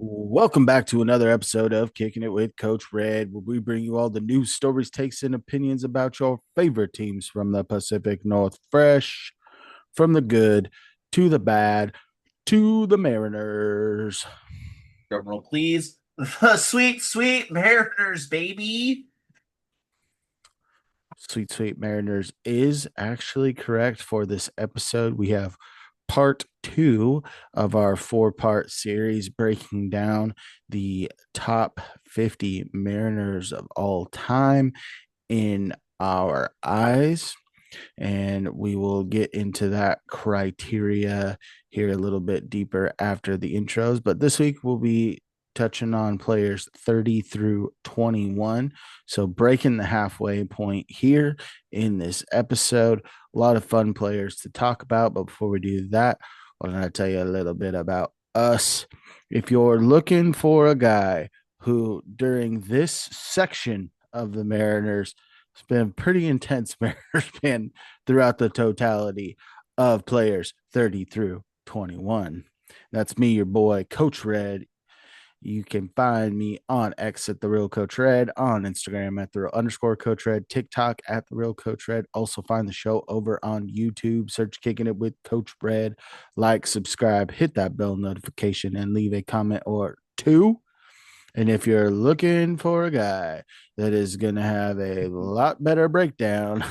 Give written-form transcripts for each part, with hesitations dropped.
Welcome back to another episode of Kicking It with Coach Red, where we bring you all the news, stories, takes, and opinions about your favorite teams from the Pacific North. Fresh from the good to the bad to the Mariners. Drum roll, please. The sweet, sweet Mariners, baby. Sweet, sweet Mariners is actually correct for this episode. We have part two of our four-part series breaking down the top 50 Mariners of all time in our eyes. And we will get into that criteria here a little bit deeper after the intros. But this week we'll be touching on players 30 through 21. So breaking the halfway point here in this episode. A lot of fun players to talk about. But before we do that, I want to tell you a little bit about us. If you're looking for a guy who, during this section of the Mariners, it's been pretty intense Mariners fan throughout the totality of players 30 through 21. That's me, your boy, Coach Red. You can find me on X at the Real Coach Red, on Instagram at the Real underscore Coach Red, TikTok at the Real Coach Red. Also find the show over on YouTube. Search Kicking It with Coach Red. Like, subscribe, hit that bell notification, and leave a comment or two. And if you're looking for a guy that is going to have a lot better breakdown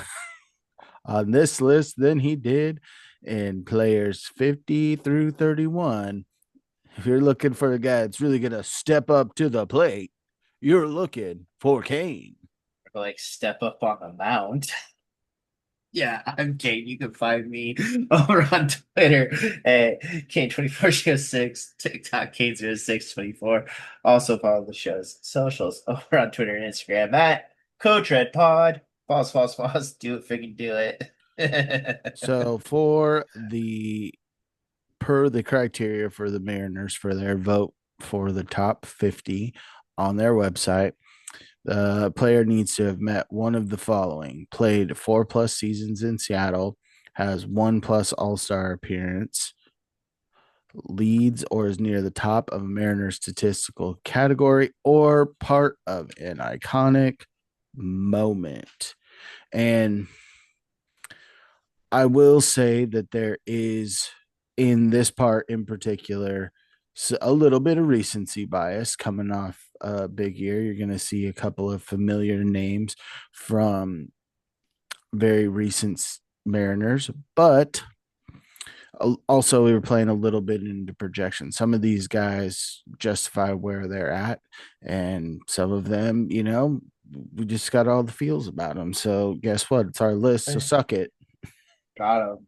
on this list than he did in players 50 through 31, if you're looking for a guy that's really going to step up to the plate, you're looking for Cain. Like, step up on the mound. Yeah, I'm Kane. You can find me over on Twitter at Kane2406, TikTok Kane0624. Also follow the show's socials over on Twitter and Instagram at Coach Red Pod. Pause. Do it, freaking do it. So for the per the criteria for the Mariners for their vote for the top 50 on their website, the player needs to have met one of the following: played 4+ seasons in Seattle, has 1+ All-Star appearance, leads or is near the top of a Mariners statistical category, or part of an iconic moment. And I will say that there is, in this part in particular, a little bit of recency bias coming off a big year. You're going to see a couple of familiar names from very recent Mariners, but also we were playing a little bit into projection. Some of these guys justify where they're at, and some of them, we just got all the feels about them. So guess what? It's our list. So suck it. Got him.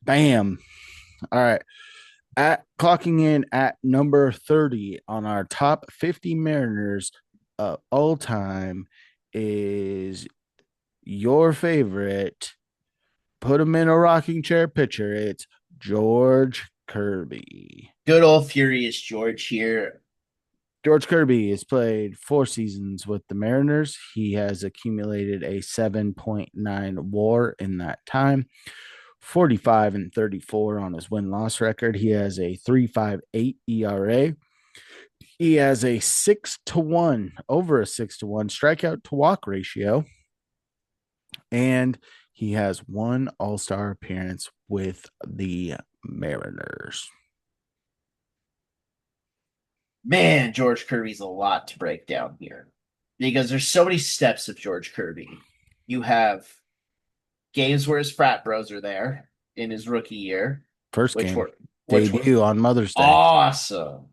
Bam. All right. At clocking in at number 30 on our top 50 Mariners of all time is your favorite. Put him in a rocking chair pitcher. It's George Kirby. Good old Furious George here. George Kirby has played 4 seasons with the Mariners. He has accumulated a 7.9 WAR in that time, 45 and 34 on his win-loss record. He has a 3.58 ERA. He has a 6-1, over a 6-1 strikeout to walk ratio, and he has one All-Star appearance with the Mariners. Man, George Kirby's a lot to break down here because there's so many steps of George Kirby. You have games where his frat bros are there in his rookie year, First which game, were which were debut on Mother's Day. awesome.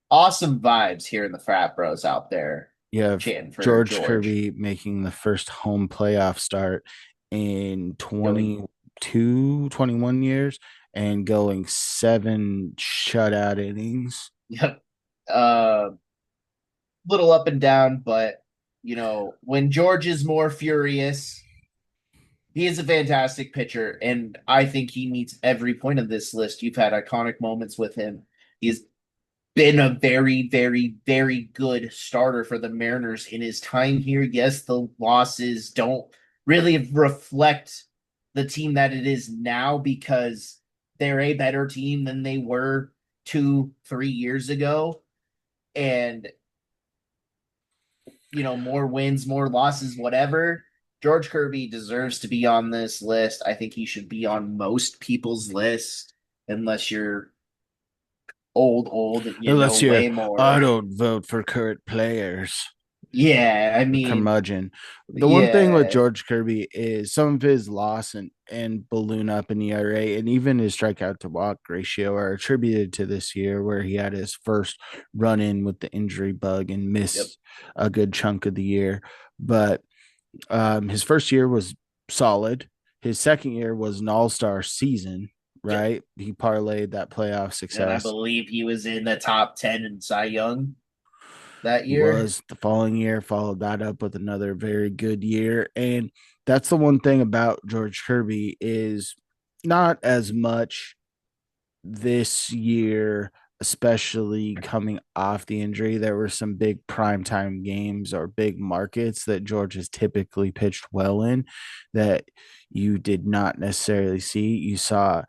Awesome vibes here in the frat bros out there You have chanting for George George. Kirby making the first home playoff start in Going 22, 21 years and going 7 shutout innings. yep. Little up and down, but when George is more furious, he is a fantastic pitcher, and I think he meets every point of this list. You've had iconic moments with him. He's been a very, very, very good starter for the Mariners in his time here. Yes, the losses don't really reflect the team that it is now because they're a better team than they were 2, 3 years ago, and more wins, more losses, whatever. George Kirby deserves to be on this list. I think he should be on most people's list, unless you're old, and you know Unless you're, way I more. don't vote for current players. Yeah, I A mean, curmudgeon. The one thing with yeah, George Kirby is some of his loss and balloon up in ERA and even his strikeout to walk ratio are attributed to this year where he had his first run in with the injury bug and yep, missed a good chunk of the year. But his first year was solid. His second year was an all-star season, yep. right? He parlayed that playoff And I success. believe he was in the top 10 in Cy Young that He year. was the following year, followed that up with another very good year. And that's the one thing about George Kirby is not as much this year, especially coming off the injury. There were some big primetime games or big markets that George has typically pitched well in that you did not necessarily see. You saw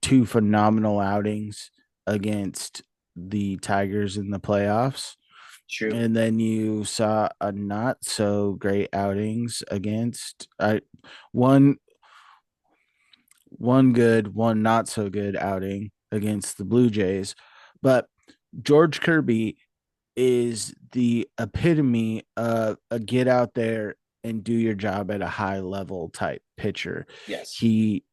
two phenomenal outings against the Tigers in the playoffs. True. And then you saw a not so great outings against one one good, one not so good outing against the Blue Jays. But George Kirby is the epitome of a get out there and do your job at a high level type pitcher. Yes. He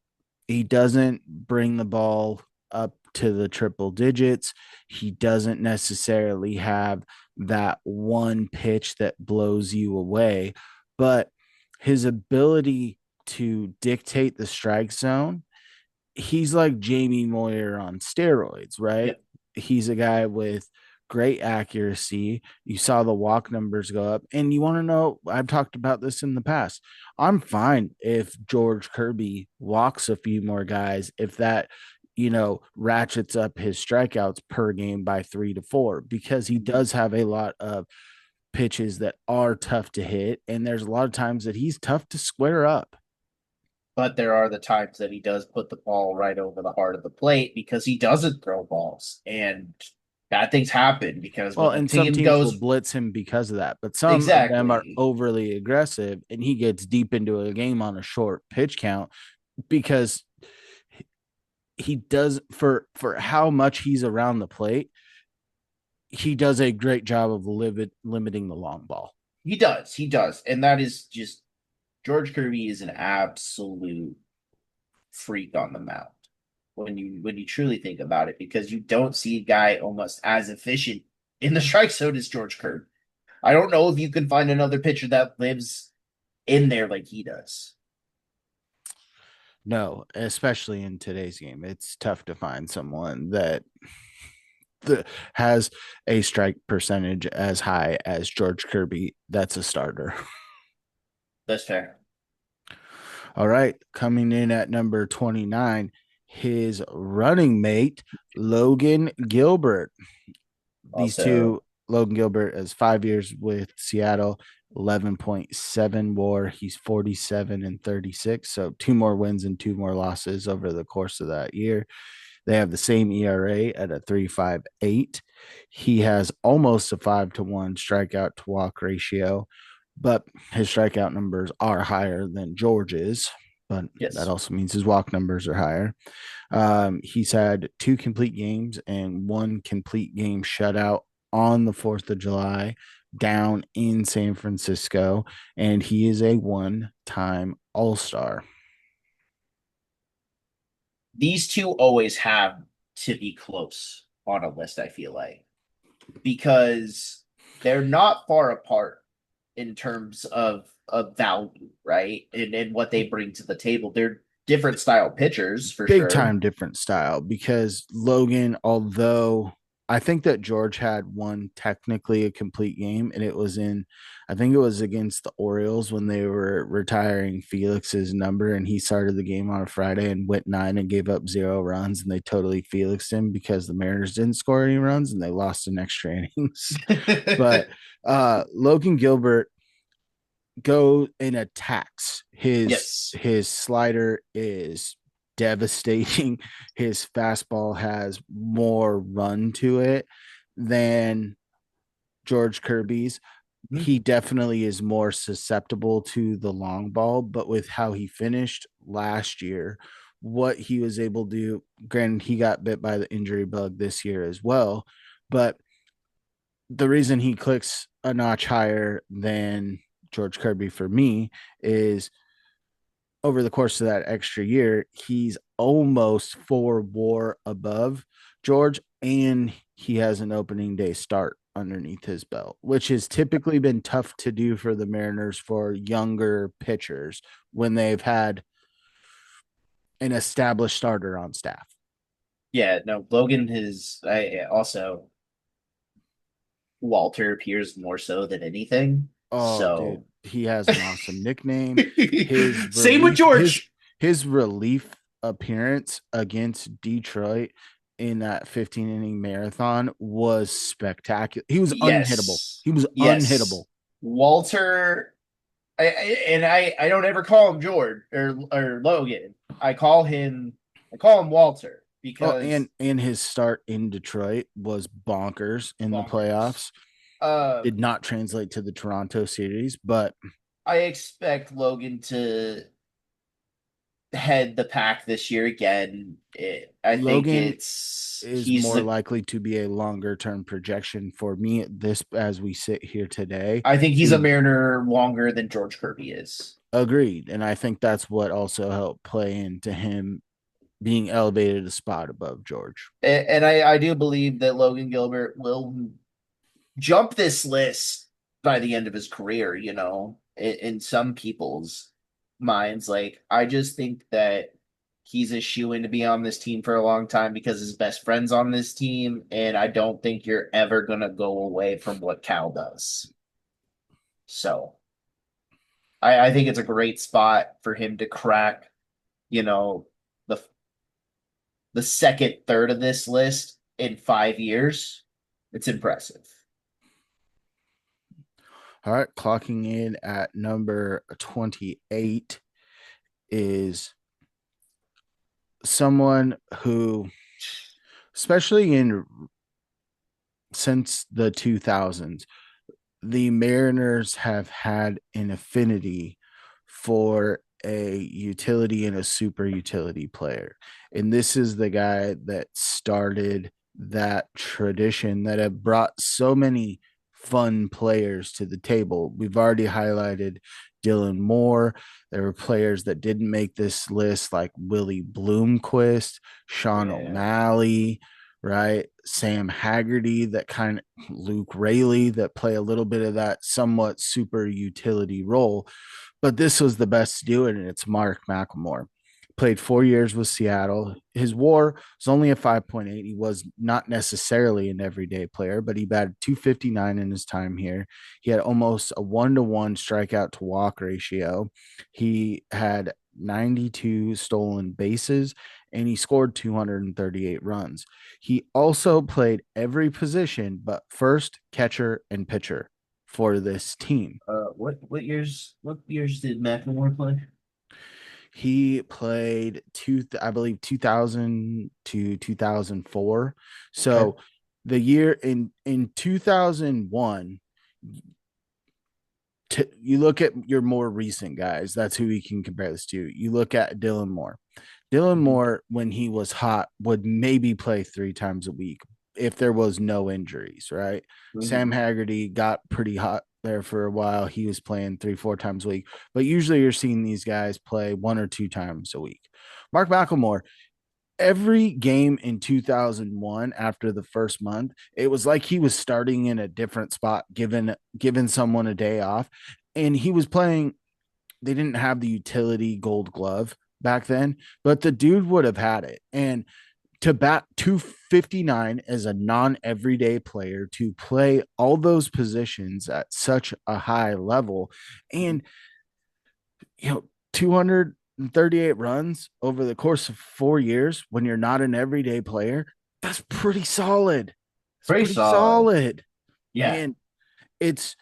doesn't bring the ball up to the triple digits. He doesn't necessarily have that one pitch that blows you away, but his ability to dictate the strike zone, he's like Jamie Moyer on steroids, right? Yep. He's a guy with great accuracy. You saw the walk numbers go up. And you want to know, I've talked about this in the past. I'm fine if George Kirby walks a few more guys, if that, ratchets up his strikeouts per game by 3 to 4, because he Mhm. does have a lot of pitches that are tough to hit. And there's a lot of times that he's tough to square up. But there are the times that he does put the ball right over the heart of the plate because he doesn't throw balls. And bad things happen because Well, when the and some team teams will goes blitz him because of that, but some of them are exactly, overly aggressive and he gets deep into a game on a short pitch count because he does for how much he's around the plate, he does a great job of limiting the long ball. he does. And that is just George Kirby is an absolute freak on the mound when you truly think about it, because you don't see a guy almost as efficient in the strike zone as George Kirby. I don't know if you can find another pitcher that lives in there like he does. No, especially in today's game, it's tough to find someone that has a strike percentage as high as George Kirby. That's a starter. That's fair. All right, coming in at number 29, his running mate, Logan Gilbert. These Also, two, Logan Gilbert has 5 years with Seattle, 11.7 WAR. He's 47 and 36. So two more wins and two more losses over the course of that year. They have the same ERA at a 3.58. He has almost a 5-to-1 strikeout to walk ratio, but his strikeout numbers are higher than George's. But that yes. also means his walk numbers are higher. He's had two complete games and one complete game shutout on the 4th of July down in San Francisco, and he is a one-time All-Star. These two always have to be close on a list, I feel like, because they're not far apart in terms of value, right? And what they bring to the table. They're different style pitchers for Big sure. time different style because Logan, although I think that George had one technically a complete game, and I think it was against the Orioles when they were retiring Felix's number, and he started the game on a Friday and went 9 and gave up 0 runs, and they totally Felixed him because the Mariners didn't score any runs and they lost in extra innings. But Logan Gilbert go and attacks. His Yes. his slider is devastating. His fastball has more run to it than George Kirby's. Mhm. He definitely is more susceptible to the long ball, but with how he finished last year, what he was able to do, granted, he got bit by the injury bug this year as well, but the reason he clicks a notch higher than George Kirby for me is over the course of that extra year, he's almost 4 WAR above George, and he has an opening day start underneath his belt, which has typically been tough to do for the Mariners for younger pitchers when they've had an established starter on staff. Yeah, no, Logan has I also Walter appears more so than anything. Oh, dude, So he has an awesome nickname. His same with relief, his George. his relief appearance against Detroit in that 15 inning marathon was spectacular. He was unhittable. Yes. He was unhittable. Yes. Walter I don't ever call him George or Logan. I call him Walter Oh, because and his start in Detroit was bonkers in the bonkers. playoffs. Did Um not translate to the Toronto series, but I expect Logan to head the pack this year again. I think Logan it's is he's more the likely to be a longer term projection for me this as we sit here today. I think he's a He Mariner longer than George Kirby is. agreed, and I think that's what also helped play into him being elevated a spot above George. And I do believe that Logan Gilbert will jump this list by the end of his career, in some people's minds. Like, I just think that he's a shoe in to be on this team for a long time because his best friend's on this team. And I don't think you're ever going to go away from what Cal does. So I think it's a great spot for him to crack, you know, the the second third of this list in 5 years. It's impressive. All right, clocking in at number 28 is someone who, especially in since the 2000s, the Mariners have had an affinity for a utility and a super utility player. And this is the guy that started that tradition that have brought so many fun players to the table. We've already highlighted Dylan Moore. There were players that didn't make this list like Willie Bloomquist, Sean Yeah. O'Malley, right? Sam Haggerty, that kind of Luke Rayleigh, that play a little bit of that somewhat super utility role. But this was the best to do it, and it's Mark McLemore. Played 4 years with Seattle. His WAR was only a 5.8. He was not necessarily an everyday player, but he batted 259 in his time here. He had almost a 1-to-1 strikeout to walk ratio. He had 92 stolen bases, and he scored 238 runs. He also played every position but first, catcher, and pitcher for this team. What years did McLemore play? He played I believe 2000 to 2004. Okay. So the year in 2001, you look at your more recent guys. That's who we can compare this to. You look at Dylan Moore. Dylan Mhm. Moore, when he was hot, would maybe play 3 times a week if there was no injuries, right? Sam Mhm. Haggerty got pretty hot there for a while. He was playing 3, 4 times a week, but usually you're seeing these guys play 1 or 2 times a week. Mark McLemore, every game in 2001 after the first month, it was like he was starting in a different spot, given someone a day off, and he was playing. They didn't have the utility gold glove back then, but the dude would have had it. And to bat 259 as a non everyday player, to play all those positions at such a high level, and 238 runs over the course of 4 years when you're not an everyday player, that's pretty solid. It's Pretty pretty solid. solid. Yeah. And it's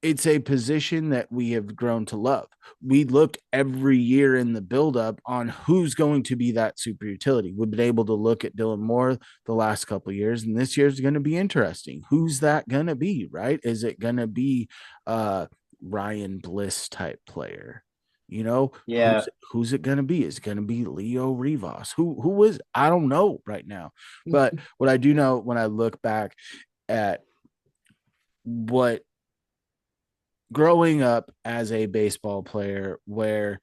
it's a position that we have grown to love. We look every year in the buildup on who's going to be that super utility. We've been able to look at Dylan Moore the last couple of years, and this year's going to be interesting. Who's that going to be, right? Is it going to be Ryan Bliss type player? You know, Yeah. who's it going to be? Is it going to be Leo Rivas? Who is? I don't know right now. But what I do know when I look back at what growing up as a baseball player where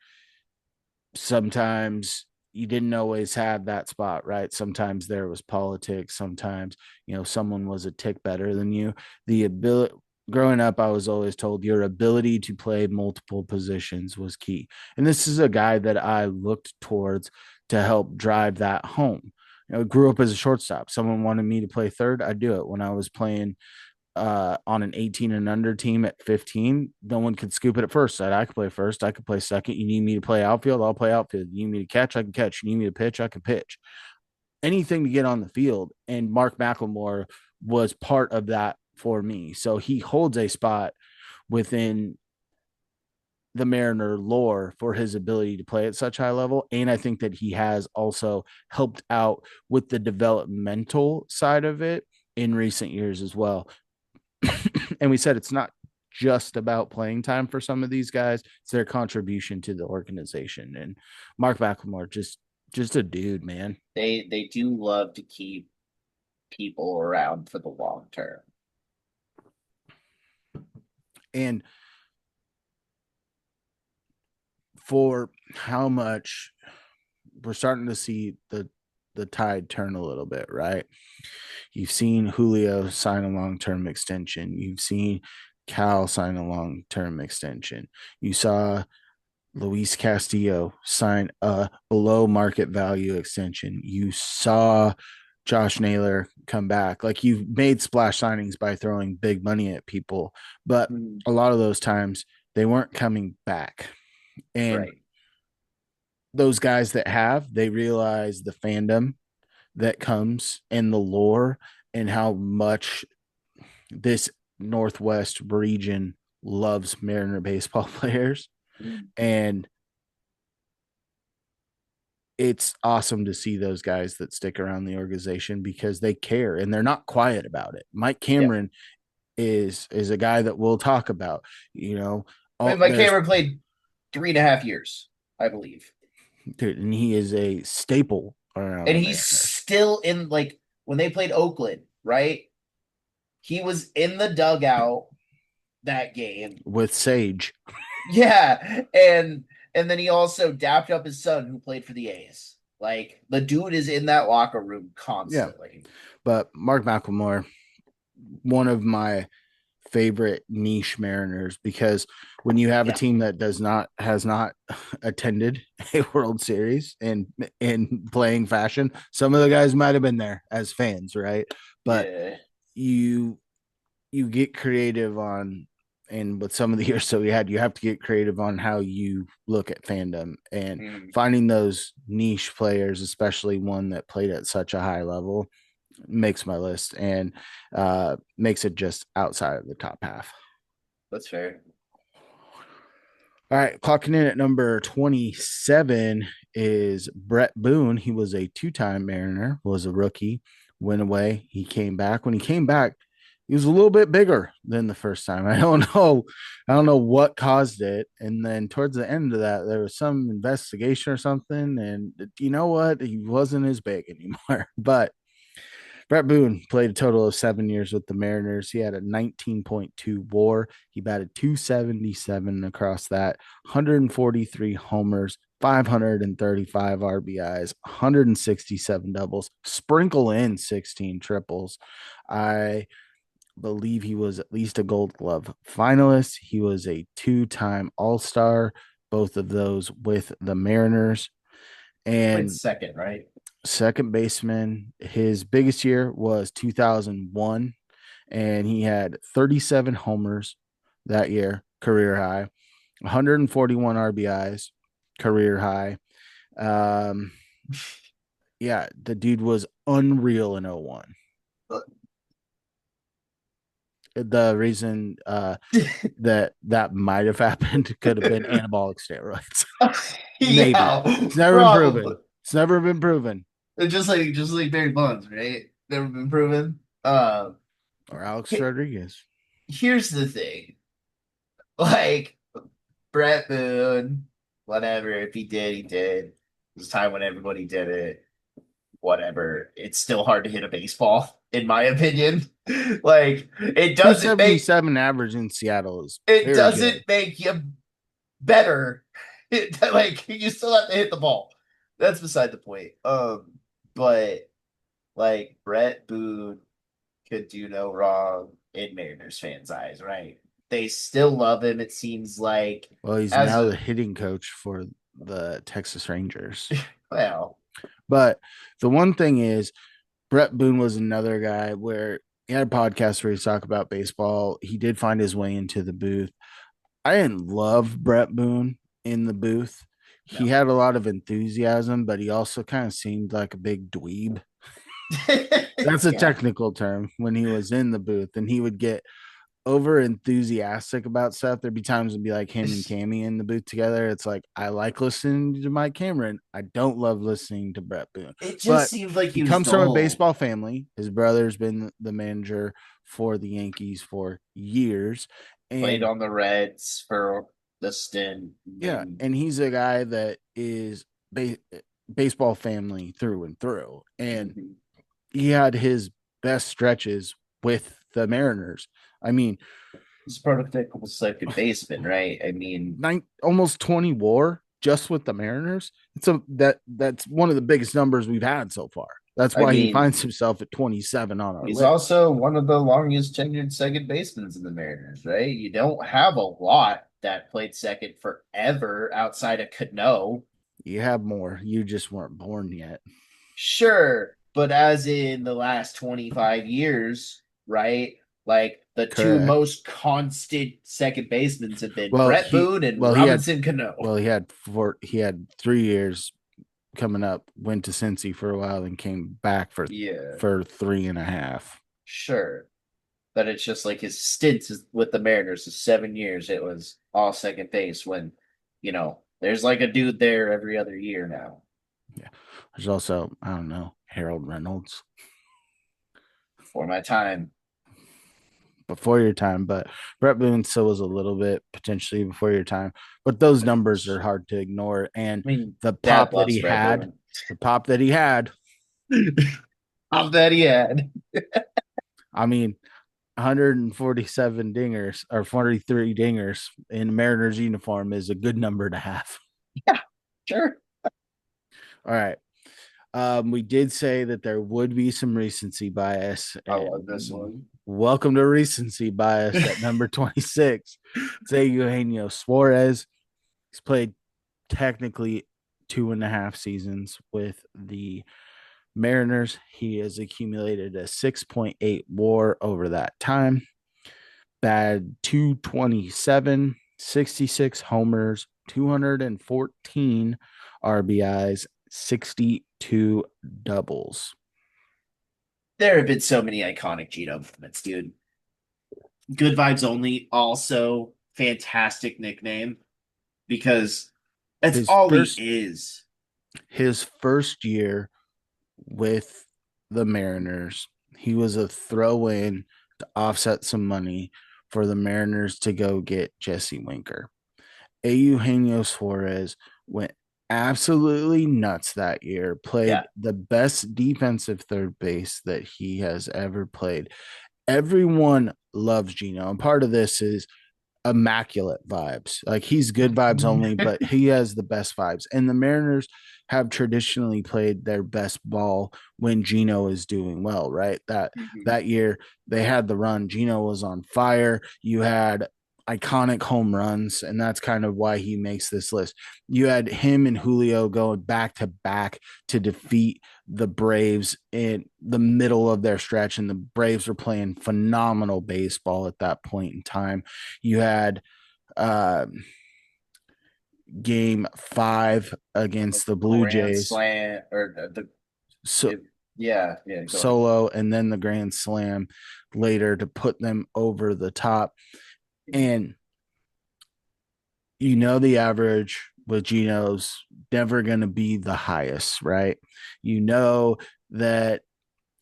sometimes you didn't always have that spot, right? Sometimes there was politics, sometimes, someone was a tick better than you. The ability growing up, I was always told your ability to play multiple positions was key. And this is a guy that I looked towards to help drive that home. Grew up as a shortstop. Someone wanted me to play third, I'd do it. When I was playing on an 18 and under team at 15, no one could scoop it at first. I could play first, I could play second. You need me to play outfield, I'll play outfield. You need me to catch, I can catch. You need me to pitch, I can pitch. Anything to get on the field. And Mark McLemore was part of that for me. So he holds a spot within the Mariner lore for his ability to play at such high level. And I think that he has also helped out with the developmental side of it in recent years as well. And we said it's not just about playing time for some of these guys; it's their contribution to the organization. And Mark McLemore, just a dude, man. They do love to keep people around for the long term. And for how much we're starting to see the tide turn a little bit, right? You've seen Julio sign a long-term extension. You've seen Cal sign a long-term extension. You saw Luis Castillo sign a below market value extension. You saw Josh Naylor come back. Like, you've made splash signings by throwing big money at people, but Mm, a lot of those times they weren't coming back. And right. those guys that have, they realize the fandom that comes and the lore and how much this Northwest region loves Mariner baseball players. Mm, And it's awesome to see those guys that stick around the organization because they care and they're not quiet about it. Mike yeah. Cameron is a guy that we'll talk about. You know, I mean, all Mike there's Cameron played 3.5 years, I believe. dude, and he is a staple around And the he's Mariners still in, like, when they played Oakland, right? He was in the dugout that game. with Sage. Yeah. And then he also dapped up his son who played for the A's. Like, the dude is in that locker room Yeah, constantly. but Mark McLemore, one of my favorite niche Mariners, because when you have a Yeah. team that has not attended a World Series in playing fashion, some of the guys might have been there as fans, right? But Yeah. you you get creative on, and with some of the years that we had, you have to get creative on how you look at fandom and Mm, finding those niche players, especially one that played at such a high level, makes my list and makes it just outside of the top half. that's fair. All right, clocking in at number 27 is Brett Boone. He was a two-time Mariner, was a rookie, went away. He came back. When he came back, he was a little bit bigger than the first time. I don't know what caused it. And then towards the end of that, there was some investigation or something. And you know what? He wasn't as big anymore. But Brett Boone played a total of 7 years with the Mariners. He had a 19.2 WAR. He batted 277 across that, 143 homers, 535 RBIs, 167 doubles, sprinkle in 16 triples. I believe he was at least a Gold Glove finalist. He was a two-time All-Star, both of those with the Mariners. Played And second, right? second baseman. His biggest year was 2001, and he had 37 homers that year, career high, 141 RBIs, career high. Um, yeah, the dude was unreal in 01. The reason that might have happened could have been anabolic steroids. Maybe. Yeah, It's never been probably. proven. It's never been proven. It's just like Barry Bonds, right? Never been proven. Or Alex He- Rodriguez. Here's the thing. Like Brett Boone, whatever. If he did, he did. It was a time when everybody did it. Whatever. It's still hard to hit a baseball, in my opinion. Like .277 average in Seattle is it very doesn't good. make you better. Like you still have to hit the ball. That's beside the point. But like Brett Boone could do no wrong in Mariners fans' eyes, right? They still love him, it seems like. Well, he's As now a the hitting coach for the Texas Rangers. well, But the one thing is, Brett Boone was another guy where he had a podcast where he talked about baseball. He did find his way into the booth. I didn't love Brett Boone in the booth. He no. had a lot of enthusiasm, but he also kind of seemed like a big dweeb. That's a Yeah. technical term when he was in the booth, and he would get over enthusiastic about stuff. There'd be times it'd be like him and Cammy in the booth together. It's like I like listening to Mike Cameron. I don't love listening to Brett Boone. It just But seemed like he he was comes from a dull. baseball family. His brother's been the manager for the Yankees for years. Played And on the Reds for the stint. yeah, And and he's a guy that is baseball family through and through. And mhm. he had his best stretches with the Mariners. I mean, He's a prototypical second baseman, right? I mean, almost 20 WAR just with the Mariners. That's one of the biggest numbers we've had so far. That's I why he mean, finds himself at 27 on our he's list. also one of the longest tenured second basemen in the Mariners, right? You don't have a lot that played second forever outside of Cano. You have more. You just weren't born yet. Sure, but as in the last 25 years, right? Like the two Correct. most constant second basemen have been Well, Brett he Boone and well he had Robinson Cano. he had 3 years coming up, went to Cincy for a while and came back Yeah, for 3.5. sure. But it's just like his stints with the Mariners is 7 years. It was all second base when, there's like a dude there every other year now. Yeah. There's also, I don't know, Harold Reynolds For my time. before your time, but Brett Boone still was a little bit potentially before your time. But those I numbers are hard to ignore. And mean, the Dad pop that loves he Brett had, Boone. the pop that he had, How that he had. I mean, 147 dingers or 43 dingers in Mariners uniform is a good number to have. Yeah, sure. All right. We did say that there would be some recency bias, I love this and one. welcome to recency bias at number 26. Say Eugenio Suarez. He's played technically 2.5 seasons with the Mariners. He has accumulated a 6.8 WAR over that time. Bad 227, 66 homers, 214 RBIs, 62 doubles. There have been so many iconic Gino moments, dude. Good vibes only. Also, fantastic nickname because that's His all he first is. his first year with the Mariners, he was a throw in to offset some money for the Mariners to go get Jesse Winker. Eugenio Suarez went absolutely nuts that year, Yeah. played the best defensive third base that he has ever played. Everyone loves Gino. And part of this is immaculate vibes. Like he's good vibes only, but he has the best vibes. And the Mariners have traditionally played their best ball when Gino is doing well, right? That year they had the run. Gino was on fire. You had iconic home runs, and that's kind of why he makes this list. You had him and Julio going back to back to defeat the Braves in the middle of their stretch, and the Braves were playing phenomenal baseball at that point in time. You had uh, game 5 against the Blue Grand Jays. Slam or So Yeah, yeah, go ahead. solo and then the grand slam later to put them over the top. And the average with Geno's never going to be the highest, right? You know that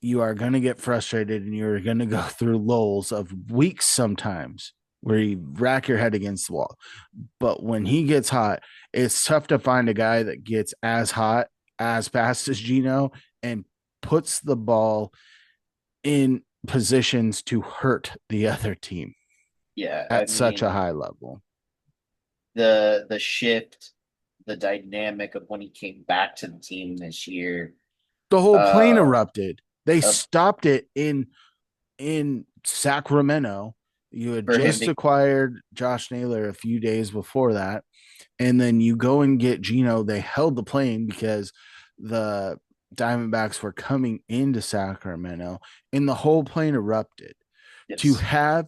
you are going to get frustrated and you're going to go through lulls of weeks sometimes where you rack your head against the wall. But when he gets hot, it's tough to find a guy that gets as hot as fast as Geno and puts the ball in positions to hurt the other team Yeah, I at such a mean high level. the shift, the dynamic of when he came back to the team this year, The whole plane uh, erupted. They uh stopped it in Sacramento. You had for him just to acquired Josh Naylor a few days before that, and then you go and get Geno. They held the plane because the Diamondbacks were coming into Sacramento, and the whole plane erupted. To yes, have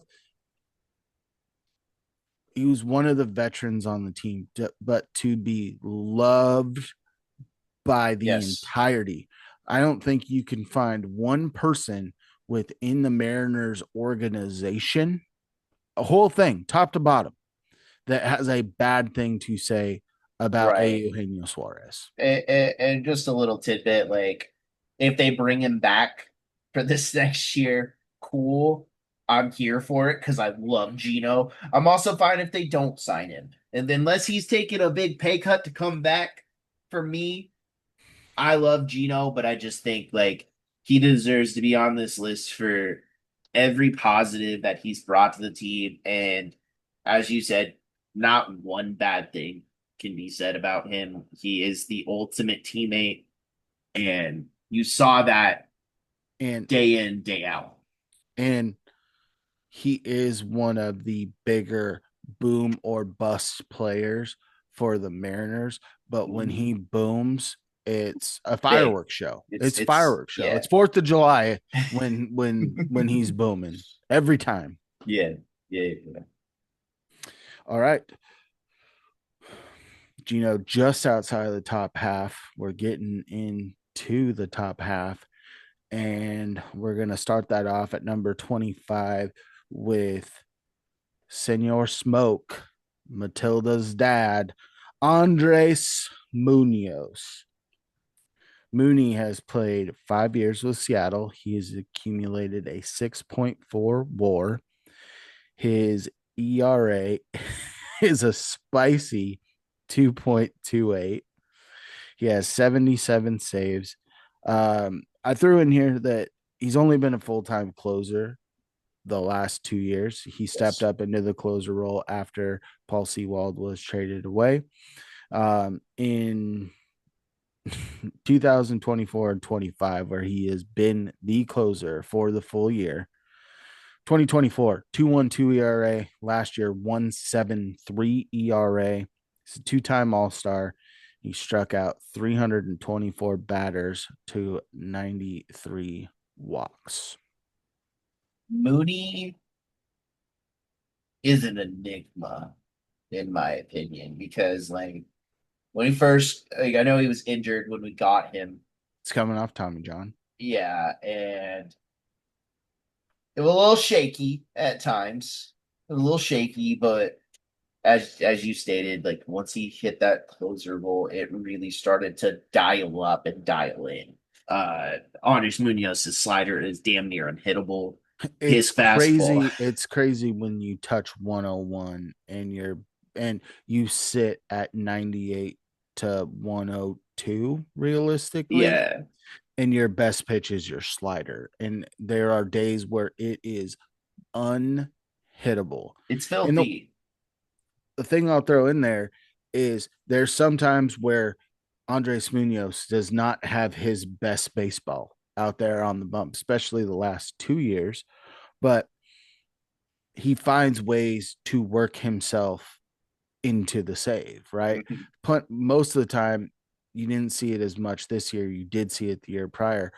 He was one of the veterans on the team, but to be loved by the yes, entirety. I don't think you can find one person within the Mariners organization, a whole thing, top to bottom, that has a bad thing to say about right. Eugenio Suarez. And just a little tidbit, like if they bring him back for this next year, cool. I'm here for it because I love Gino. I'm also fine if they don't sign him. And unless he's taking a big pay cut to come back, for me, I love Gino, but I just think like he deserves to be on this list for every positive that he's brought to the team. And as you said, not one bad thing can be said about him. He is the ultimate teammate, and you saw that And day in, day out. and he is one of the bigger boom or bust players for the Mariners. But when Mhm. he booms, it's a Big. fireworks show. It's It's fireworks show. yeah. It's 4th of July when he's booming every time. Yeah. Yeah. Yeah. All right, Gino, just outside of the top half. We're getting into the top half, and we're gonna start that off at number 25 with Senor Smoke, Matilda's dad, Andres Munoz. Mooney has played 5 years with Seattle. He has accumulated a 6.4 war. His ERA is a spicy 2.28. He has 77 saves. I threw in here that he's only been a full time closer the last 2 years. He stepped Yes. up into the closer role after Paul Sewald was traded away. In 2024 and 25, where he has been the closer for the full year. 2024, 2.12 ERA. Last year, 1.73 ERA. He's a two-time All-Star. He struck out 324 batters to 93 walks. Mooney is an enigma, in my opinion, because like when he first, like, I know he was injured when we got him. It's coming off Tommy John. Yeah, and it was a little shaky at times. A little shaky, but as you stated, like once he hit that closer role, it really started to dial up and dial in. Andres Munoz's slider is damn near unhittable. It's His fastball, crazy. It's crazy when you touch 101 and you sit at 98 to 102 realistically, yeah, and your best pitch is your slider. And there are days where it is unhittable. it's And filthy. the thing I'll throw in there is there's sometimes where Andres Munoz does not have his best baseball out there on the bump, especially the last 2 years. But he finds ways to work himself into the save, right? Mhm. But most of the time, you didn't see it as much this year. You did see it the year prior.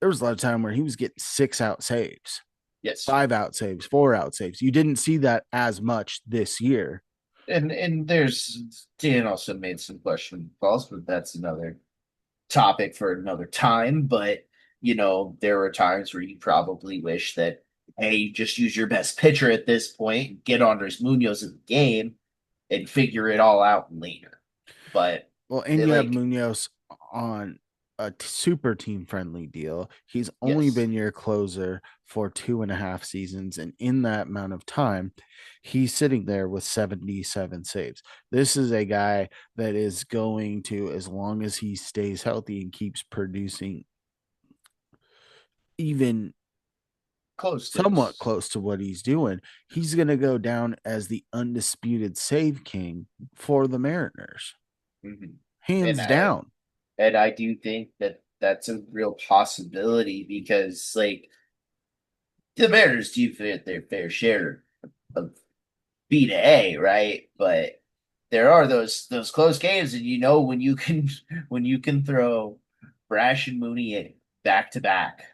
There was a lot of time where he was getting 6 out saves, Yes, 5 out saves, 4 out saves. You didn't see that as much this year. and there's Dan also made some questionable calls, but that's another topic for another time. But there were times where you probably wish that, hey, just use your best pitcher at this point, get Andres Munoz in the game, and figure it all out later. But Well, and it, you have like, Munoz on a super team friendly deal. He's only yes, been your closer for 2.5 seasons. And in that amount of time, he's sitting there with 77 saves. This is a guy that is going to, as long as he stays healthy and keeps producing even close to somewhat this. close to what he's doing, he's going to go down as the undisputed save king for the Mariners, Mhm. And hands I down. and I do think that that's a real possibility because like the Mariners do fit their fair share of B to A, right? But there are those close games, and when you can when you can throw Brash and Mooney back to back,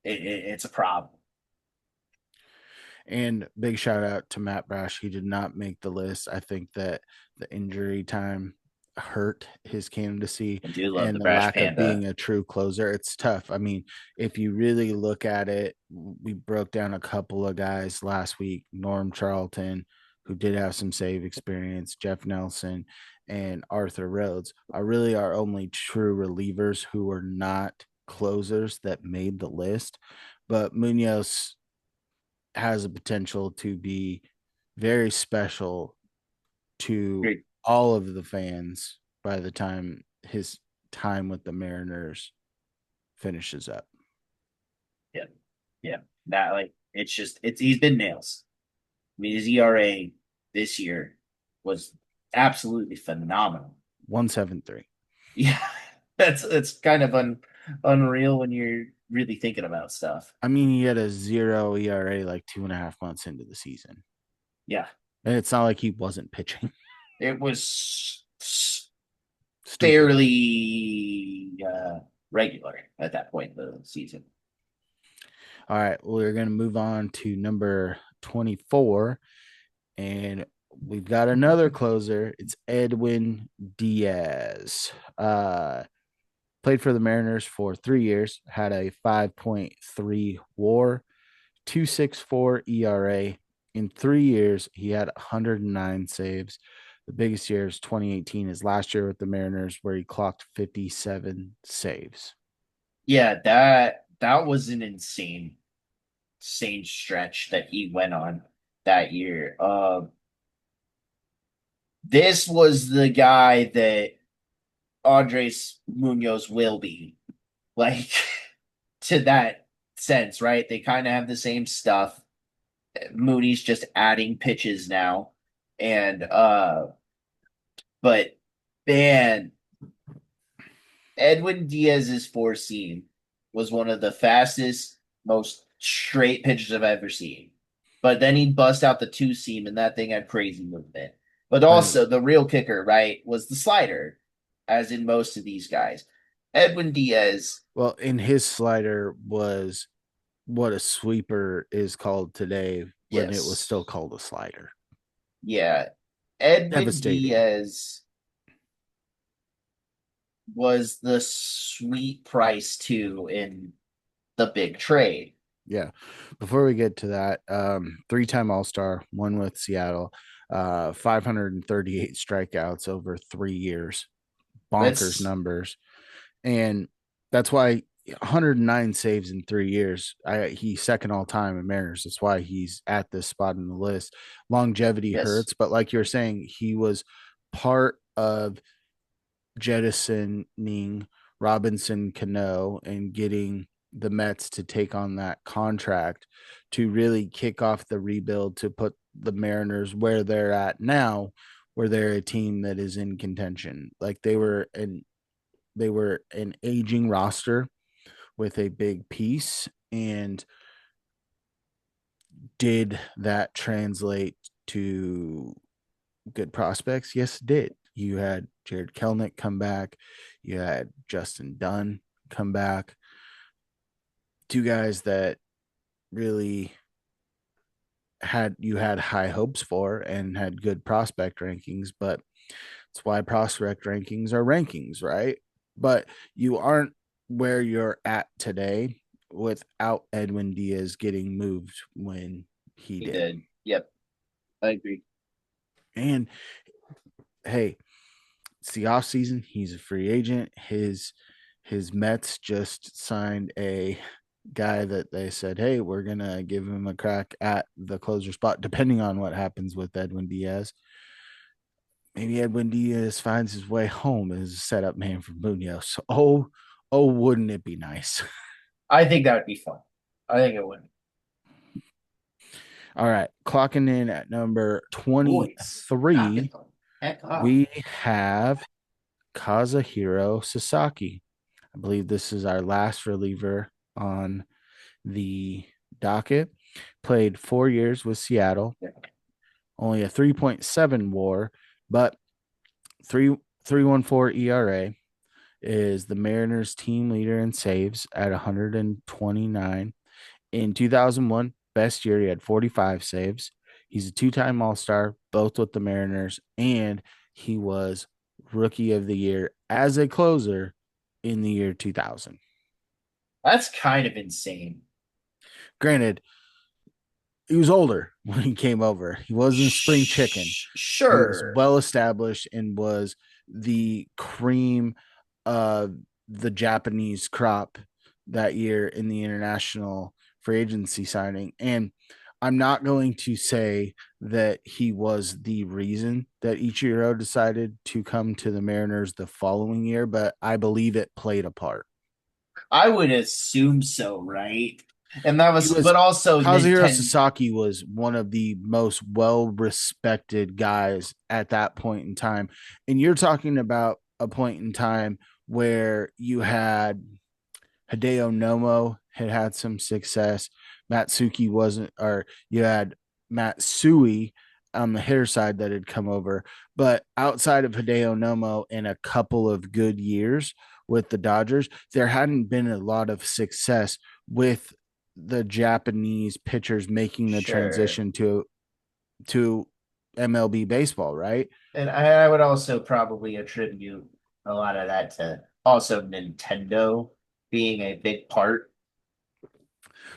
it's a problem. And big shout out to Matt Brash. He did not make the list. I think that the injury time hurt his candidacy I do love and the the Brash lack of being Panda. a true closer. It's tough. I mean, if you really look at it, we broke down a couple of guys last week. Norm Charlton, who did have some save experience, Jeff Nelson, and Arthur Rhodes are really our only true relievers who are not closers that made the list. But Munoz has a potential to be very special to Great. all of the fans by the time his time with the Mariners finishes up. Yeah, yeah. That like it's he's been nails. I mean, his ERA this year was absolutely phenomenal. 173. Yeah, that's kind of unreal when you're really thinking about stuff. I mean, he had a 0 ERA like 2.5 months into the season. Yeah, And it's not like he wasn't pitching. it was Stupid. fairly regular at that point in the season. All right. We're going to move on to number 24. And we've got another closer. It's Edwin Diaz. Played for the Mariners for 3 years, had a 5.3 war, 2.64 ERA. In 3 years, he had 109 saves. The biggest year is 2018, his last year with the Mariners, where he clocked 57 saves. Yeah, that was an insane stretch that he went on that year. This was the guy that Andres Munoz will be like to that sense, right? They kind of have the same stuff. Mooney's just adding pitches now, and but man, Edwin Diaz's four seam was one of the fastest, most straight pitches I've ever seen. But then he'd bust out the two seam, and that thing had crazy movement. But By also, the real kicker, right, was the slider, as in most of these guys. Edwin Diaz, well, in his slider was what a sweeper is called today when it was still yes, called a slider. yeah, Edwin Devastating. Diaz was the sweet price too in the big trade. Yeah. Before we get to that, three-time All-Star, one with Seattle, 538 strikeouts over 3 years, bonkers That's numbers, and that's why 109 saves in 3 years. He's second all time in Mariners. That's why he's at this spot in the list. Longevity yes, hurts, but like you're saying, he was part of jettisoning Robinson Cano and getting the Mets to take on that contract to really kick off the rebuild to put the Mariners where they're at now, where they're a team that is in contention. Like they were an aging roster with a big piece. And did that translate to good prospects? Yes, it did. You had Jared Kelnick come back. You had Justin Dunn come back. Two guys that really had high hopes for and had good prospect rankings, but it's why prospect rankings are rankings, right? But you aren't where you're at today without Edwin Diaz getting moved when he He did. did. Yep, I agree. And hey, it's the off season. He's a free agent. His Mets just signed a guy that they said, hey, we're gonna give him a crack at the closer spot, depending on what happens with Edwin Diaz. Maybe Edwin Diaz finds his way home as a setup man for Munoz. Oh, wouldn't it be nice? I think that would be fun. I think it would. All right, clocking in at number Boys, 23, knocking them heck off. we have Kazuhiro Sasaki. I believe this is our last reliever on the docket. Played 4 years with Seattle, only a 3.7 WAR, but 3.314 ERA, is the Mariners team leader in saves at 129. In 2001, best year, he had 45 saves. He's a two-time All-Star, both with the Mariners, and he was Rookie of the Year as a closer in the year 2000. That's kind of insane. Granted, he was older when he came over. He wasn't spring chicken. He was Sure. well established and was the cream of the Japanese crop that year in the international free agency signing. And I'm not going to say that he was the reason that Ichiro decided to come to the Mariners the following year, but I believe it played a part. I would assume so, right? And that He was, was but also Kazuhiro Nintendo. Sasaki was one of the most well respected guys at that point in time. And you're talking about a point in time where you had Hideo Nomo had some success. Matsuki wasn't, or you had Matsui on the hitter side that had come over. But outside of Hideo Nomo and a couple of good years with the Dodgers, there hadn't been a lot of success with the Japanese pitchers making the Sure. transition to MLB baseball, right? And I would also probably attribute a lot of that to also Nintendo being a big part.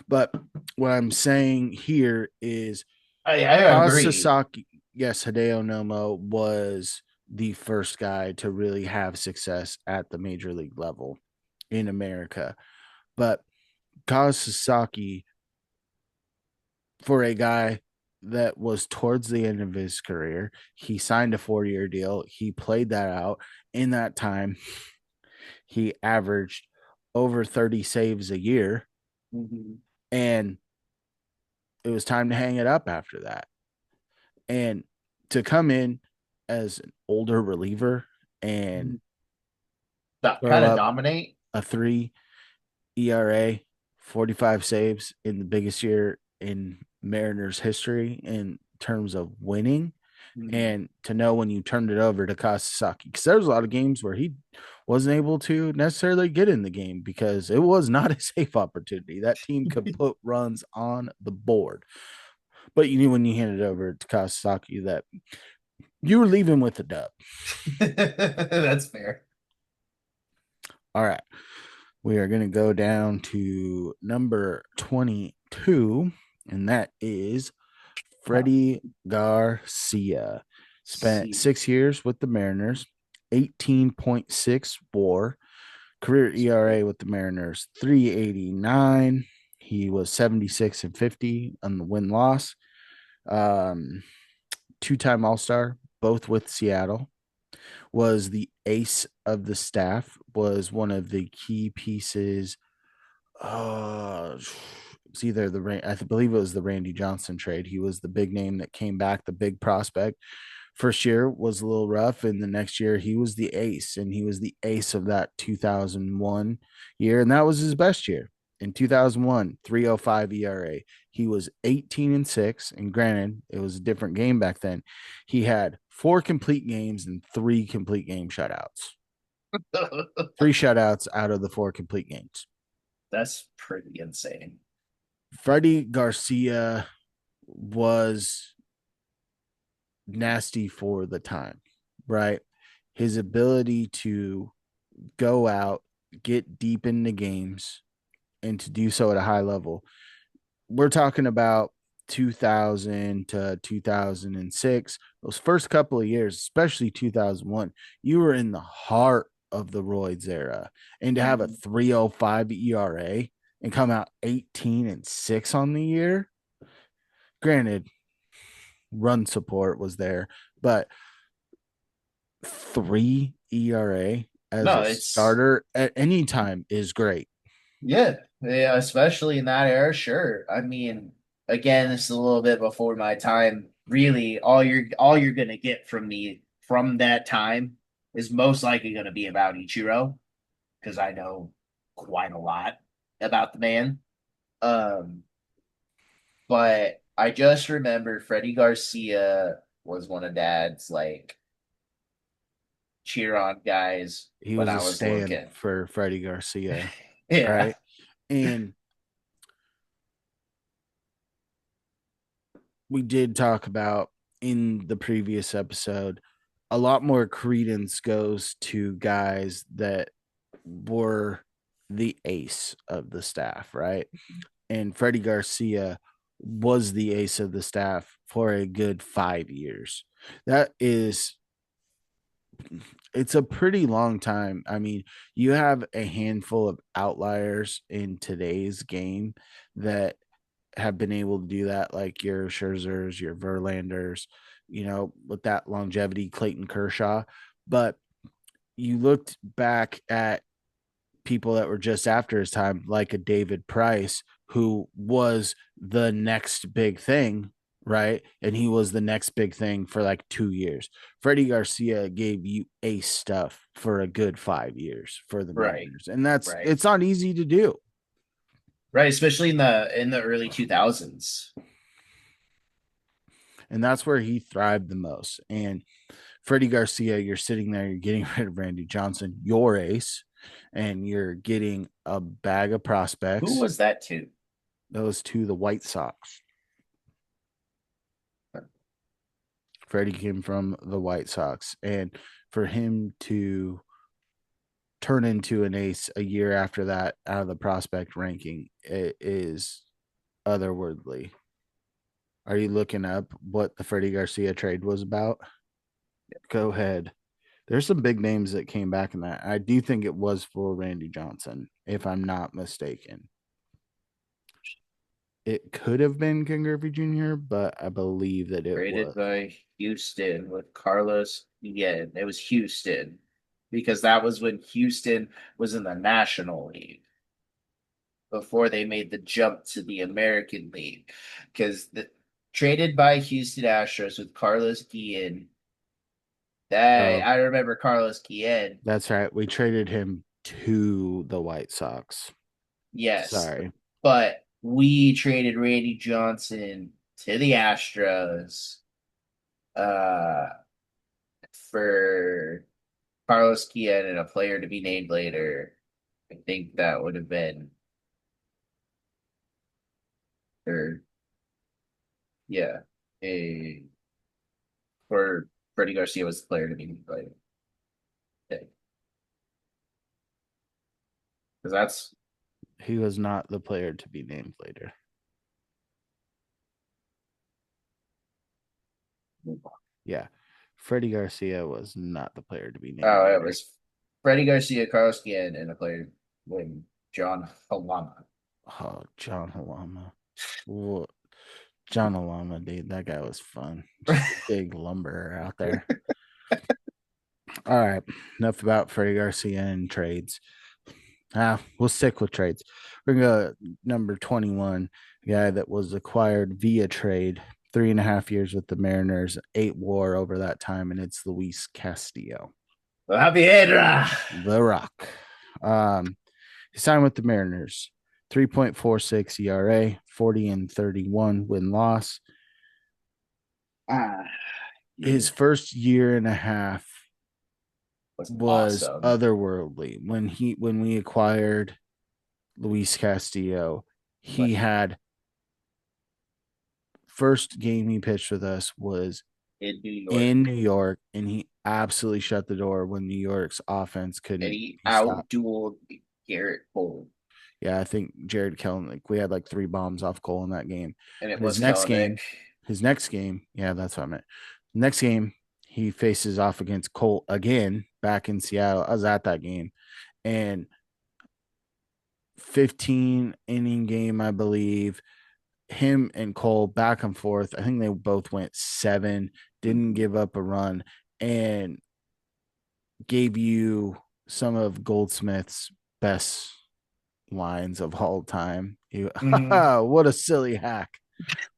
But what I'm saying here is I Kaz agree. Sasaki, yes, Hideo Nomo was the first guy to really have success at the major league level in America. But Kaz Sasaki, for a guy that was towards the end of his career, he signed a 4 year deal. He played that out. In that time, he averaged over 30 saves a year. Mhm. And it was time to hang it up after that. And to come in as an older reliever and That throw kind of up dominate. a 3 ERA, 45 saves in the biggest year in Mariners history in terms of winning, Mhm. and to know when you turned it over to Kasaki, because there was a lot of games where he wasn't able to necessarily get in the game because it was not a safe opportunity. That team could put runs on the board. But you knew when you handed it over to Kasaki that you were leaving with a dub. That's fair. All right. We are going to go down to number 22, and that is Huh. Freddie Garcia. Spent See. 6 years with the Mariners, 18.6 WAR, career ERA with the Mariners, 389. He was 76 and 50 on the win loss. Um, Two-time All-Star, both with Seattle. Was the ace of the staff, was one of the key pieces. It's either I believe it was the Randy Johnson trade. He was the big name that came back, the big prospect. First year was a little rough, and the next year he was the ace, and he was the ace of that 2001 year, and that was his best year. In 2001, 305 ERA. He was 18 and 6, and granted, it was a different game back then. He had 4 complete games and 3 complete game shutouts. 3 shutouts out of the 4 complete games. That's pretty insane. Freddie Garcia was nasty for the time, right? His ability to go out, get deep into games and to do so at a high level. We're talking about 2000 to 2006, those first couple of years, especially 2001, you were in the heart of the Roids era. And to have a Mhm. 3.05 ERA and come out 18-6 on the year, granted, run support was there, but 3 ERA as No, a it's starter at any time is great. yeah, yeah, especially in that era. Sure, I mean, again, this is a little bit before my time. Really, all you're gonna get from me from that time is most likely gonna be about Ichiro because I know quite a lot about the man. Um, but I just remember Freddie Garcia was one of Dad's like cheer on guys He when was I a was stand looking. for Freddie Garcia, Yeah, right? And we did talk about in the previous episode, a lot more credence goes to guys that were the ace of the staff, right? And Freddie Garcia was the ace of the staff for a good 5 years. That is, it's a pretty long time. I mean, you have a handful of outliers in today's game that have been able to do that, like your Scherzers, your Verlanders, with that longevity, Clayton Kershaw. But you looked back at people that were just after his time, like a David Price, who was the next big thing, right? And he was the next big thing for like 2 years. Freddie Garcia gave you ace stuff for a good 5 years for the right, Mariners. And that's right, it's not easy to do. right. Especially in the early 2000s. And that's where he thrived the most. And Freddie Garcia, you're sitting there, you're getting rid of Randy Johnson, your ace, and you're getting a bag of Who prospects. was that to? Those two, the White Sox. Freddie came from the White Sox. And for him to turn into an ace a year after that out of the prospect ranking, it is otherworldly. Are you looking up what the Freddie Garcia trade was about? Go ahead. There's some big names that came back in that. I do think it was for Randy Johnson, if I'm not mistaken. It could have been Ken Griffey Jr., but I believe that it Traded was. by Houston with Carlos. Yeah, it was Houston because that was when Houston was in the National League before they made the jump to the American League. Because the traded by Houston Astros with Carlos Guillen. That Oh, I remember Carlos Guillen. that's right. We traded him to the White Sox. Yes, Sorry. but we traded Randy Johnson to the Astros uh, for Carlos Guillen and a player to be named later. I think that would have been, or yeah, a for Freddie Garcia was the player to be named later. Because that's He was not the player to be named later. Yeah. Freddie Garcia was not the player to be named oh, it later. was Freddie Garcia, Carlos Guillen, and a player named John Halama. Oh, John Halama. What? John Halama, dude, that guy was fun. Just a big lumberer out there. All right. Enough about Freddie Garcia and trades. We'll stick with trades. We're gonna go number 21, a guy that was acquired via trade, 3.5 years with the Mariners, 8 WAR over that time, and it's Luis Castillo, Javiera. the Rock. Um, he signed with the Mariners, 3.46 ERA, 40-31 win loss. Ah, His yeah, first year and a half was was awesome. otherworldly. When we acquired Luis Castillo, he Like had first game he pitched with us was in New York. in New York, and he absolutely shut the door when New York's offense And couldn't he be stopped. outdueled. Garrett Cole, Yeah, I think Jared Kellen, like we had like 3 bombs off Cole in that game. and it But was Kelenic. his next game, yeah, that's what I meant. Next game, he faces off against Cole again back in Seattle. I was at that game, and 15 inning game, I believe. Him and Cole back and forth. I think they both went 7, didn't Mm-hmm. give up a run, and gave you some of Goldsmith's best lines of all time. You, Mm-hmm. what a silly hack,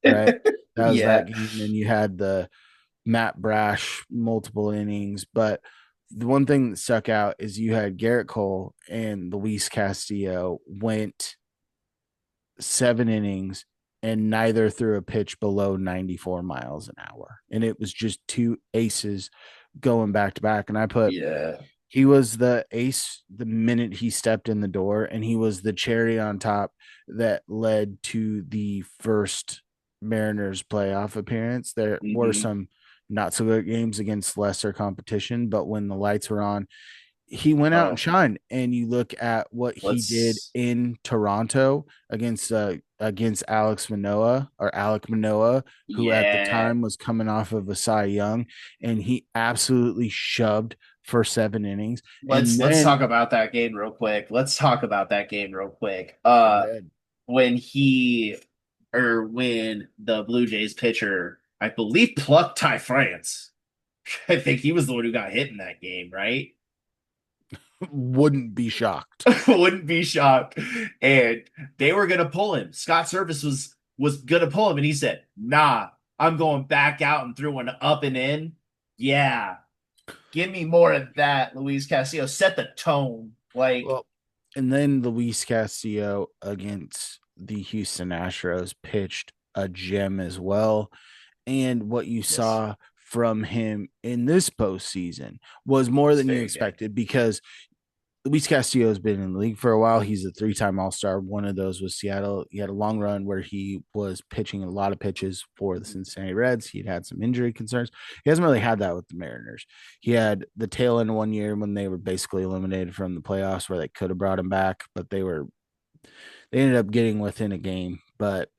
right? That was that Yeah. game. And you had the Matt Brash multiple innings. But the one thing that stuck out is you had Garrett Cole and Luis Castillo went 7 innings and neither threw a pitch below 94 miles an hour. And it was just two aces going back to back. And I put Yeah. he was the ace the minute he stepped in the door, and he was the cherry on top that led to the first Mariners playoff appearance. There were Mm-hmm. some not so good games against lesser competition, but when the lights were on, he went out and Oh, shined. And you look at what he did let's. in Toronto against Alec Manoa, who at the Yeah. time was coming off of a Cy Young, and he absolutely shoved for 7 innings. And Let's then talk about that game real quick. Let's talk about that game real quick. go ahead. When he or when the Blue Jays pitcher, I believe, plucked Ty France. I think he was the one who got hit in that game, right? Wouldn't be shocked. Wouldn't be shocked. And they were gonna pull him. Scott Service was gonna pull him, and he said, "Nah, I'm going back out and threw one up and in." Yeah, give me more of that, Luis Castillo. Set the tone. Like, Well, and then Luis Castillo against the Houston Astros pitched a gem as well. And what you yes, saw from him in this postseason was more it's than you very good. expected, because Luis Castillo has been in the league for a while. He's a 3-time All-Star. One of those was Seattle. He had a long run where he was pitching a lot of pitches for the Cincinnati Reds. He'd had some injury concerns. He hasn't really had that with the Mariners. He had the tail end one year when they were basically eliminated from the playoffs, where they could have brought him back, but they ended up getting within a game. But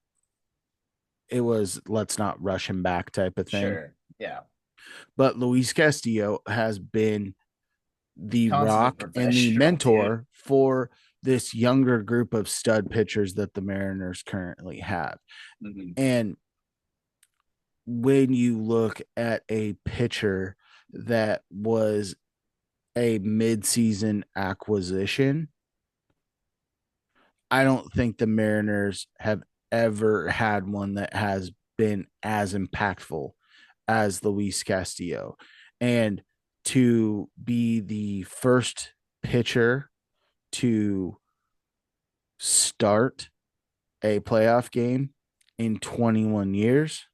it was let's not rush him back type of thing. Sure. Yeah. But Luis Castillo has been the Consummate rock and the professional, dude. mentor for this younger group of stud pitchers that the Mariners currently have. Mhm. And when you look at a pitcher that was a midseason acquisition, I don't think the Mariners have ever had one that has been as impactful as Luis Castillo. And to be the first pitcher to start a playoff game in 21 years,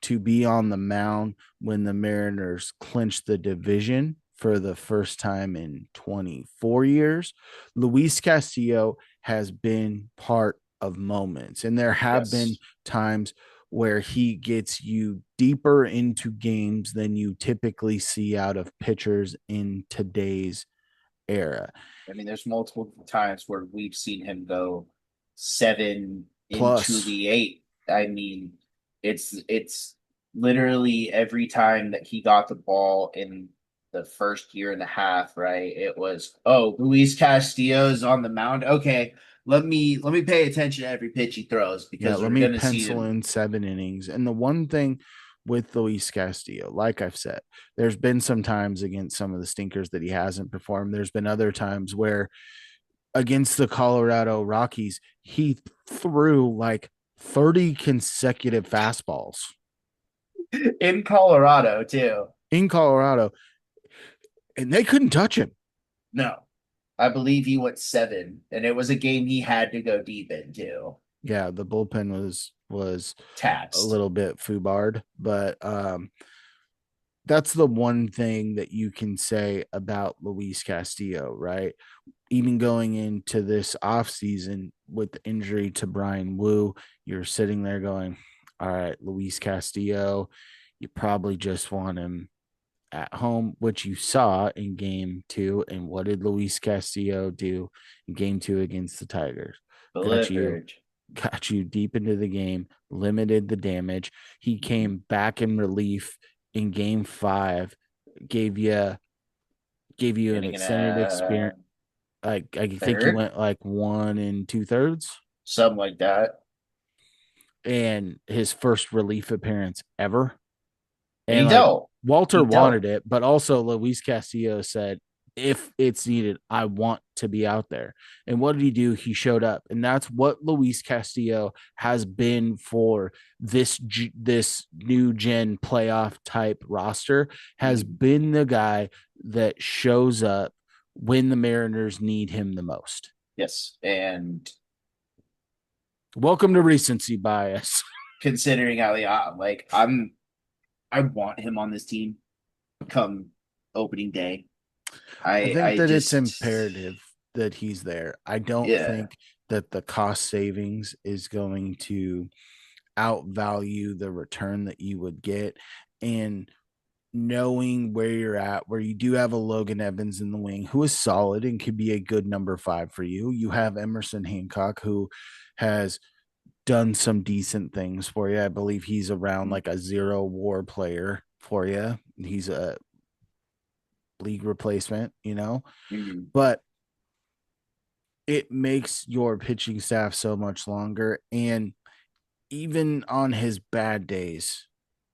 to be on the mound when the Mariners clinched the division for the first time in 24 years. Luis Castillo has been part of moments, and there have been Yes. times where he gets you deeper into games than you typically see out of pitchers in today's era. I mean, there's multiple times where we've seen him go 7 into Plus, the 8. I mean, it's literally every time that he got the ball in the first year and a half, right? It was, oh, Luis Castillo's on the mound. Okay, let me pay attention to every pitch he throws yeah, because let we're me gonna see pencil him. in 7 innings. And the one thing with Luis Castillo, like I've said, there's been some times against some of the stinkers that he hasn't performed. There's been other times where against the Colorado Rockies, he threw like 30 consecutive fastballs In Colorado too. in Colorado, and they couldn't touch him. No, I believe he went 7, and it was a game he had to go deep into. Yeah, the bullpen was a Taxed. little bit foobarred, but that's the one thing that you can say about Luis Castillo, right? Even going into this offseason with the injury to Brian Wu, you're sitting there going, all right, Luis Castillo, you probably just want him at home, which you saw in game two. And what did Luis Castillo do in game two against the Tigers? Got you, Delivered. got you deep into the game, limited the damage. He came back in relief in game five, gave you an Getting extended experience. Like I think he third, went like 1 2/3, something like that. and his first relief appearance ever. And And he like dealt. Walter He wanted dealt. it, but also Luis Castillo said, if it's needed, I want to be out there. And what did he do? He showed up. And that's what Luis Castillo has been for this new gen playoff type roster, has Mhm. been the guy that shows up when the Mariners need him the most. Yes. And Welcome to recency bias. considering how like I want him on this team come opening day. I think I that it's just imperative that he's there. I don't yeah. think that the cost savings is going to outvalue the return that you would get. And knowing where you're at, where you do have a Logan Evans in the wing who is solid and could be a good number five for you. You have Emerson Hancock who has done some decent things for you. I believe he's around like a zero war player for you. He's a league replacement, Mhm. but it makes your pitching staff so much longer. And even on his bad days,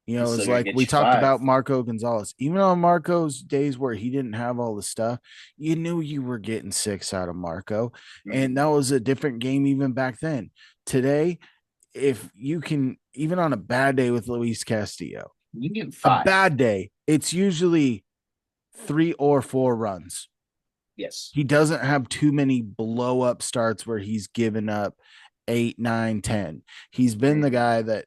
He's still it's gonna like get we you talked five. about Marco Gonzalez. Even on Marco's days where he didn't have all the stuff, you knew you were getting six out of Marco. And Mhm. that was a different game even back then. Today, if you can, even on a bad day with Luis Castillo, You can get a five. bad day, it's usually 3 or 4 runs. Yes. He doesn't have too many blow up starts where he's given up 8, 9, 10. He's been the Mhm. guy that,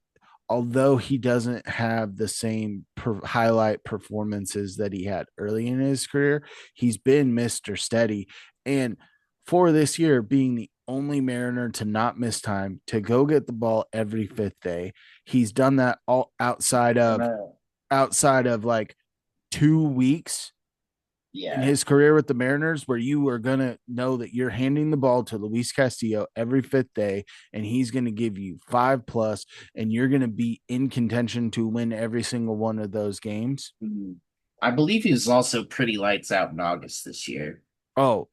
although he doesn't have the same highlight performances that he had early in his career, he's been Mr. Steady. And for this year, being the only Mariner to not miss time, to go get the ball every fifth day, he's done that all And outside of like 2 weeks in yeah. his career with the Mariners where you are going to know that you're handing the ball to Luis Castillo every fifth day and he's going to give you 5 plus and you're going to be in contention to win every single one of those games. Mhm. I believe he was also pretty lights out in August this year. Oh,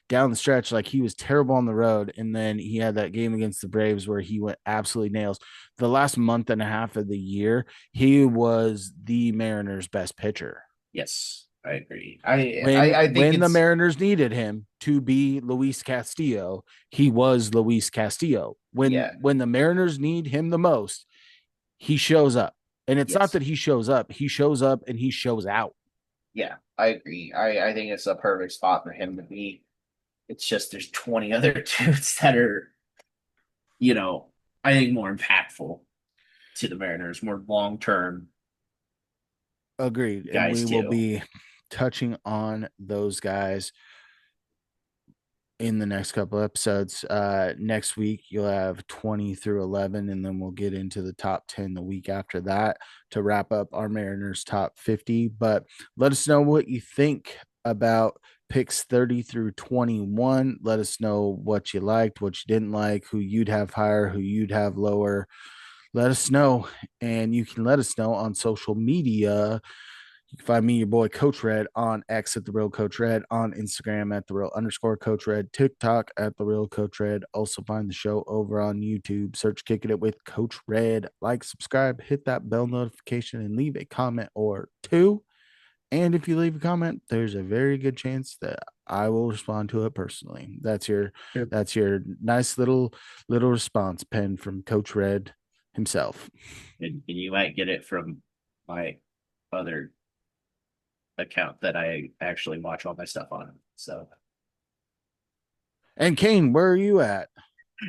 down the stretch, like he was terrible on the road. And then he had that game against the Braves where he went absolutely nails. The last month and a half of the year, he was the Mariners' best pitcher. Yes, I agree. I think When the it's Mariners needed him to be Luis Castillo, he was Luis Castillo. yeah, When the Mariners need him the most, he shows up. And it's not yes. that he shows up and he shows out. Yeah, I agree. I think it's a perfect spot for him to be. It's just there's 20 other dudes that are, you know, I think more impactful to the Mariners, more long term Agreed. And guys we will too. be touching on those guys in the next couple episodes. Next week, you'll have 20 through 11, and then we'll get into the top 10 the week after that to wrap up our Mariners top 50. But let us know what you think about picks 30 through 21. Let us know what you liked, what you didn't like, who you'd have higher, who you'd have lower. Let us know. And you can let us know on social media. You can find me, your boy Coach Red, on X at the Real Coach Red, on Instagram at the Real _ Coach Red, TikTok at the Real Coach Red. Also find the show over on YouTube. Search Kicking It with Coach Red. Like, subscribe, hit that bell notification, and leave a comment or two. And if you leave a comment, there's a very good chance that I will respond to it personally. That's your nice little response pen from Coach Red himself. And you might get it from my other account that I actually watch all my stuff on. So And Kane, where are you at?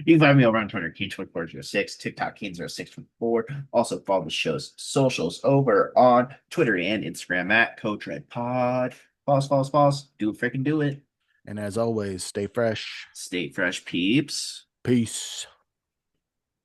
you can find me over on Twitter, Keen2406, TikTok, Keen0624. Also follow the show's socials over on Twitter and Instagram at Coach Red Pod. Pause. Do it freaking do it. And as always, stay fresh. Stay fresh, peeps. Peace.